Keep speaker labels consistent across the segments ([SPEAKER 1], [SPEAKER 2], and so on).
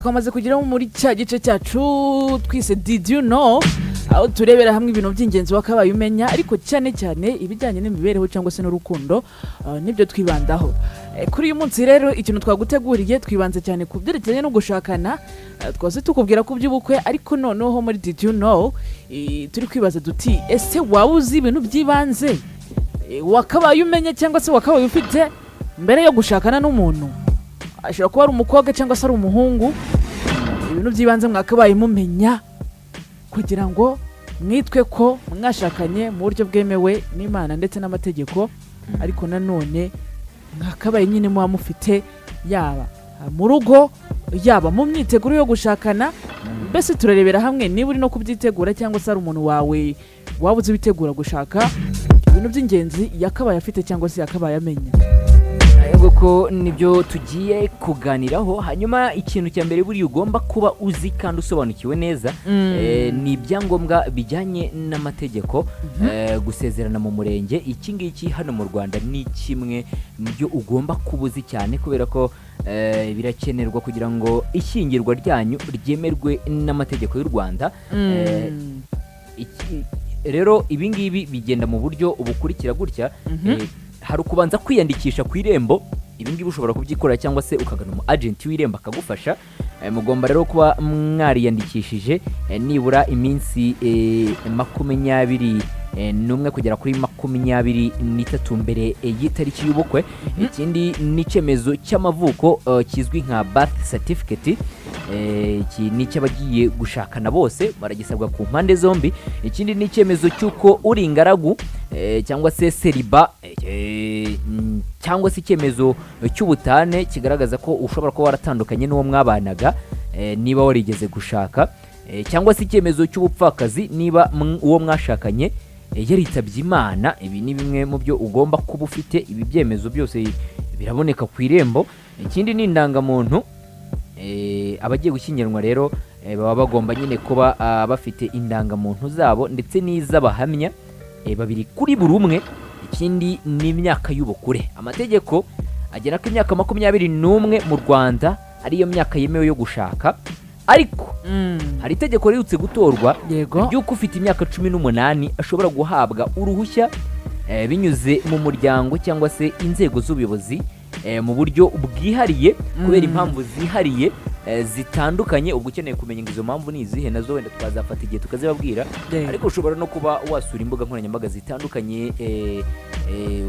[SPEAKER 1] Twamaze kugeraho muri cya gice cyacu twise Did you know, aho turebera hamwe ibintu by'ingenzi wakabaye umenya, ariko cyane cyane ibijyanye n'imibereho cyangwa se n'urukundo, nibyo twibandaho. Kuri uyu munsi rero ikintu twaguteguriye twibanze cyane ku byerekeranye no gushakana, twose tukubwira ku by'ubukwe, ariko noneho muri Did you know turi kwibaza duti ese waba uzi ibintu by'ibanze wakabaye umenya cyangwa se wakabaye ufite mbere yo gushakana n'umuntu? Ashobora kuba ari umukobwa cyangwa se ari umuhungu. Ibintu by'ibanze mwakabaye mumenya kugira ngo mwitwe ko mwashakanye mu buryo bwemewe n'Imana ndetse n'amategeko, ariko nanone mwakabaye nyine muba mufite yaba mu rugo yaba mu myiteguro yo gushakana. Mbese turarebera hamwe niba uri no kubyitegura cyangwa se ari umuntu wawe waba uzi witegura gushaka, ibintu by'ingenzi yakabaye afite cyangwa se yakabaye amenya.
[SPEAKER 2] Ko nibyo tugiye kuganiraho. Hanyuma ikintu cya mbere buri ugomba kuba uzi kandi usobanukiwe neza ni ibyangombwa bijyanye n'amategeko. Gusezerana mu murenge, iki ngiki hano mu Rwanda ni kimwe mu byo ugomba kuba uzi cyane, kubera ko birakenerwa kugira ngo ishyingirwa ryanyu ryemerwe n'amategeko y'u Rwanda. Rero ibi ngibi bigenda mu buryo bukurikira gutya. Hari ukubanza kwiyandikisha ku irembo. Ibi ngibi ushobora kubyikorera cyangwa se ukagana umu agent w'irembo akagufasha. Mugomba rero kuba mwariyandikishije nibura iminsi 21 kugera kuri 23 mbere y'itariki y'ubukwe. Ikindi ni icyemezo cy'amavuko kizwi nka birth certificate. Iki ni cy'abagiye gushakana bose baragisabwa ku mpande zombi. Ikindi ni icyemezo cy'uko uri ingaragu cyangwa se seriba, cyangwa se icyemezo cy'ubutane kigaragaza ko ushobora kuba waratandukanye n'uwo mwabanaga niba warigeze gushaka, cyangwa se icyemezo cy'ubupfakazi niba uwo mwashakanye yaritabye Imana. Ibi ni bimwe mu byo ugomba kuba ufite. Ibi byemezo byose biraboneka ku irembo. Ikindi ni indangamuntu. Abagiye gushyingiranwa rero baba bagomba nyine kuba bafite indangamuntu zabo ndetse n'iz'abahamya babiri kuri buri umwe. Ikindi ni imyaka y'ubukure. Amategeko agera ku imyaka 21 mu Rwanda ariyo myaka yemewe yo gushaka, ariko hari itegeko rirutse gutorwa ry'uko ufite imyaka 18 ashobora guhabwa uruhushya binyuze mu muryango cyangwa se inzego z'ubuyobozi mu buryo bwihariye kubera impamvu zihariye zitandukanye. Ubwo ukeneye kumenya ngo izo mpamvu ni izihe nazo wenda twazafata igihe tukazibabwira, ariko ushobora no kuba wasura imbuga nkoranyambaga zitandukanye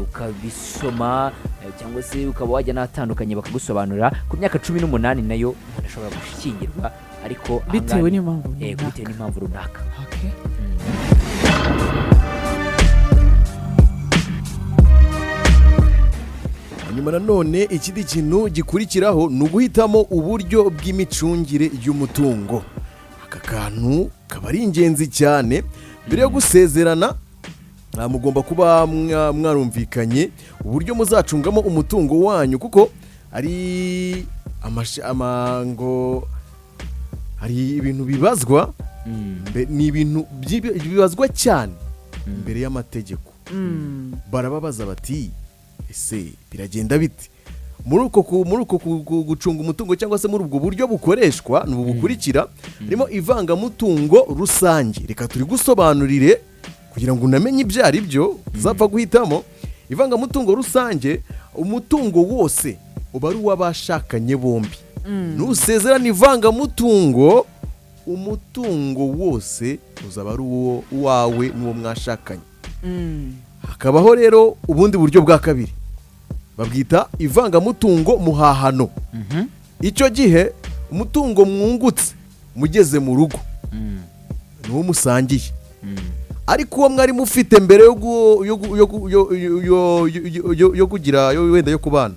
[SPEAKER 2] ukabisoma, cyangwa se ukaba wajya n'ahatandukanye bakagusobanurira. Ku myaka 18 nayo ashobora gushyingirwa, ariko
[SPEAKER 1] bitewe n'impamvu
[SPEAKER 2] runaka.
[SPEAKER 3] Nyuma nanone ikindi kintu gikurikiraho ni uguhitamo uburyo bw'imicungire y'umutungo. Aka kantu kaba ari ingenzi cyane. Mbere yo gusezerana mugomba kuba mwarumvikanye uburyo muzacungamo umutungo wanyu, kuko ari hari ibintu bibazwa, ni ibintu bibazwa cyane mbere y'amategeko. Barababaza bati ese biragenda bite muri uko gucunga umutungo, cyangwa se muri ubwo buryo bukoreshwa n'ubu bukurikira. Harimo ivangamutungo rusange. Reka turi gusobanurire kugira ngo unamenye ibyo ari byo uzapfa guhitamo. Ivangamutungo rusange, umutungo wose uba ari uw'abashakanye bombi. Nusezerana ivangamutungo, umutungo wose uzaba ari uwawe n'uwo mwashakanye. Hakabaho rero ubundi buryo bwa kabiri, babwita ivangamutungo muhahano. Icyo gihe umutungo mwungutse mugeze mu rugo n'uwo musangiye, ariko uwo mwari mufite mbere yo kugira wenda yo kubana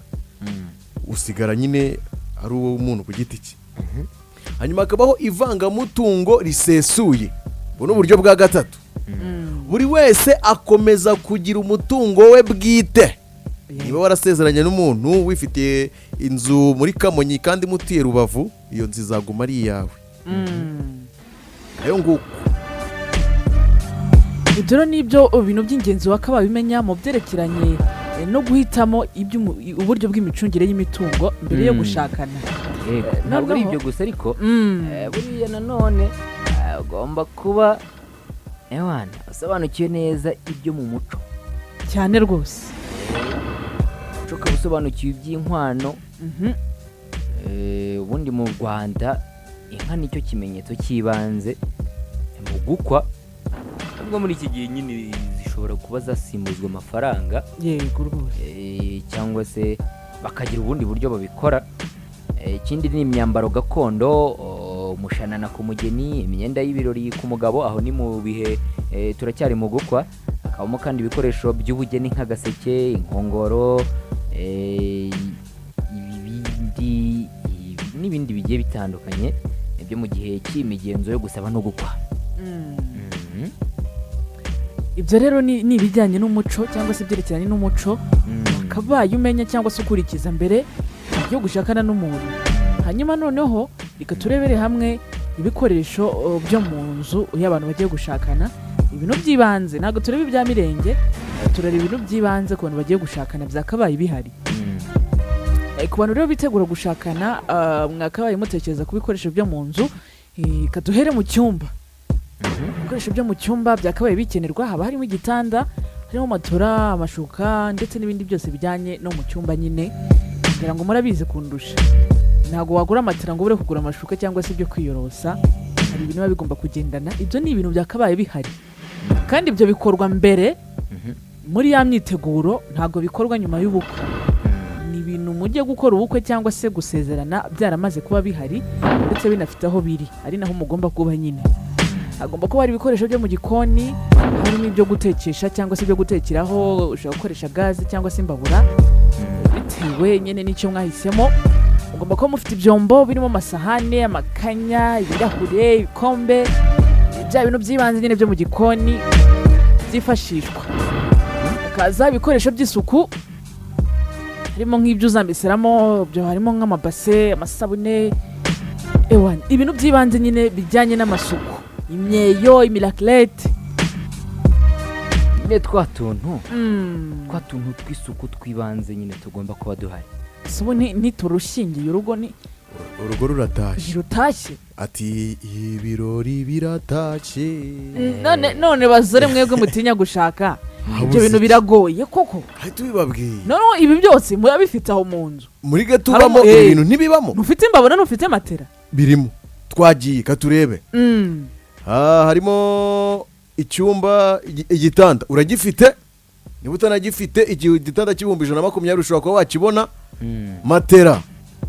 [SPEAKER 3] usigara nyine ari uwo muntu ku giti cye. Hanyuma hakabaho ivangamutungo risesuye. Ubu ni uburyo bwa gatatu. Buri wese akomeza kugira umutungo we bwite. Niba warasezeranye n'umuntu wifitiye inzu muri Kamonyi kandi mutuye Rubavu, iyo nzu izaguma ari iyawe. Ayo nguko.
[SPEAKER 1] Ibyo nibyo ibintu by'ingenzi wakabaye umenya mu byerekeranye no guhitamo uburyo bw'imicungire y'imitungo mbere yo gushakana.
[SPEAKER 2] ntabwo ari
[SPEAKER 1] noneho-
[SPEAKER 2] ibyo gusa ariko
[SPEAKER 1] Mm.
[SPEAKER 2] buriya nanone ugomba kuba usobanukiwe neza ibyo mu muco
[SPEAKER 1] cyane rwose.
[SPEAKER 2] umuco ukaba usobanukiwe iby'inkwano.
[SPEAKER 1] Mhm.
[SPEAKER 2] ubundi mu Rwanda inka nicyo kimenyetso cy'ibanze mu gukwa, nubwo muri iki gihe nyine zishobora kuba zasimbuzwa amafaranga
[SPEAKER 1] yego rwose.
[SPEAKER 2] cyangwa se bakagira ubundi buryo babikora. Ikindi ni imyambaro gakondo, umushanana ku mugeni, imyenda y'ibirori ku mugabo, aho ni mu bihe turacyari mu gukwa. Hakabamo kandi ibikoresho by'ubugeni nk'agaseke, inkongoro, ibibindi n'ibindi bigiye bitandukanye byo mu gihe cy'imigenzo yo gusaba no gukwa.
[SPEAKER 1] Ibyo rero ni ibijyanye n'umuco cyangwa se ibyerekeranye n'umuco wakabaye umenya cyangwa se ukurikiza mbere yo gushakana n'umuntu. Hanyuma noneho reka turebere hamwe ibikoresho byo mu nzu iyo abantu bagiye gushakana, ibintu by'ibanze. Ntabwo tureba ibya mirenge, turareba ibintu by'ibanze ku bantu bagiye gushakana byakabaye bihari. Ku bantu rero bitegura gushakana, mwakabaye mutekereza ku bikoresho byo mu nzu. Reka duhere mu cyumba. Ibikoresho byo mu cyumba byakabaye bikenerwa, haba harimo igitanda, harimo matora, amashuka ndetse n'ibindi byose bijyanye no mu cyumba nyine. Kugira ngo murabizi kundusha, ntabwo wagura matera ngo ubure kugura amashuka cyangwa se ibyo kwiyorosa. Hari ibintu biba bigomba kugendana. Ibyo ni ibintu byakabaye bihari, kandi ibyo bikorwa mbere muri ya myiteguro, ntabwo bikorwa nyuma y'ubukwe. Ni ibintu mujye gukora ubukwe cyangwa se gusezerana byaramaze kuba bihari ndetse binafite aho biri, ari naho mugomba kuba nyine. Hagomba kuba hari ibikoresho byo mu gikoni, harimo ibyo gutekesha cyangwa se ibyo gutekeraho. Ushobora gukoresha gaze cyangwa se imbabura bitewe nyine n'icyo mwahisemo. Mugomba kuba mufite ibyombo birimo amasahane, amakanya, ibirahure, ibikombe, bya bintu by'ibanze nyine byo mu gikoni byifashishwa. Hakaza ibikoresho by'isuku, harimo nk'ibyo uzambiseramo, byo harimo nk'amabase, amasabune, ibintu by'ibanze nyine bijyanye n'amasuku, imyeyo, imilaklete,
[SPEAKER 2] nyine twa tuntu tw'isuku tw'ibanze nyine tugomba kuba duhari.
[SPEAKER 1] ubu ntiturushingiye urugo
[SPEAKER 3] urugo ruratashye.
[SPEAKER 1] ntirutashye.
[SPEAKER 3] Ati ibirori biratashye.
[SPEAKER 1] none bazore mwebwe mutinya gushaka, ibyo bintu biragoye koko.
[SPEAKER 3] Ahita ubibabwiye.
[SPEAKER 1] Noneho ibi byose murabifite aho mu nzu.
[SPEAKER 3] Muri gatubamo ibintu ntibibamo.
[SPEAKER 1] Ntufite imbabura, ntufite matera.
[SPEAKER 3] Birimo. Twagiye katurebe. Harimo icyumba, igitanda uragifite. Niba utanagifite, igitanda cy'ibihumbi 120 ushobora kuba wakibona. Matera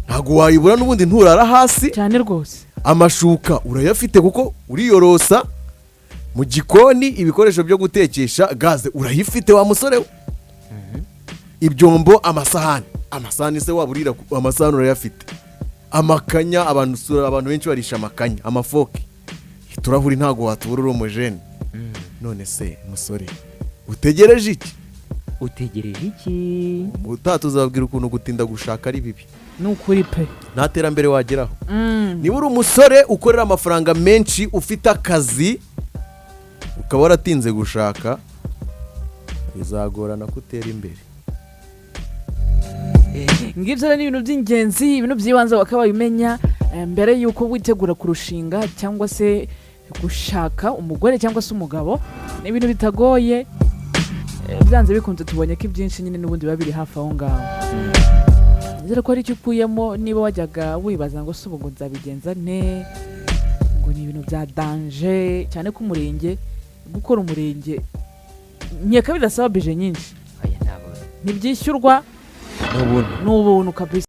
[SPEAKER 3] ntabwo wayibura, n'ubundi nturara hasi
[SPEAKER 1] cyane rwose.
[SPEAKER 3] Amashuka urayafite kuko uriyorosa. Mu gikoni ibikoresho byo gutekesha, gaze urayifite wa musore we. Ibyombo, amasahani se waburira, amasahani urayafite. Amakanya, abantu benshi barisha amakanya, amafoke, turahuri ntago watubura uri umujene. None se musore utegereje iki? Utatu uzabwira ukuntu gutinda gushaka ari bibi.
[SPEAKER 1] Nukuri pe,
[SPEAKER 3] nta terambere wageraho. Niba uri umusore ukorera amafaranga menshi, ufite akazi, ukaba waratinze gushaka, bizagorana kutera imbere.
[SPEAKER 1] ngibyo rero ni ibintu by'ingenzi, ibintu by'ibanze wakabaye umenya mbere y'uko witegura kurushinga cyangwa se gushaka umugore cyangwa se umugabo. Ni ibintu bitagoye, byanze bikunze tubonye ko ibyinshi nyine n'ubundi biba biri hafi aho ngaho. Nizere ko hari icyo ukuyemo. Niba wajyaga wibaza ngo se ubu ngo nzabigenza nte, ngo ni ibintu bya danje cyane ko umurenge, gukora umurenge nkeka bidasaba bije nyinshi, ntibyishyurwa, n'ubuntu kabisa.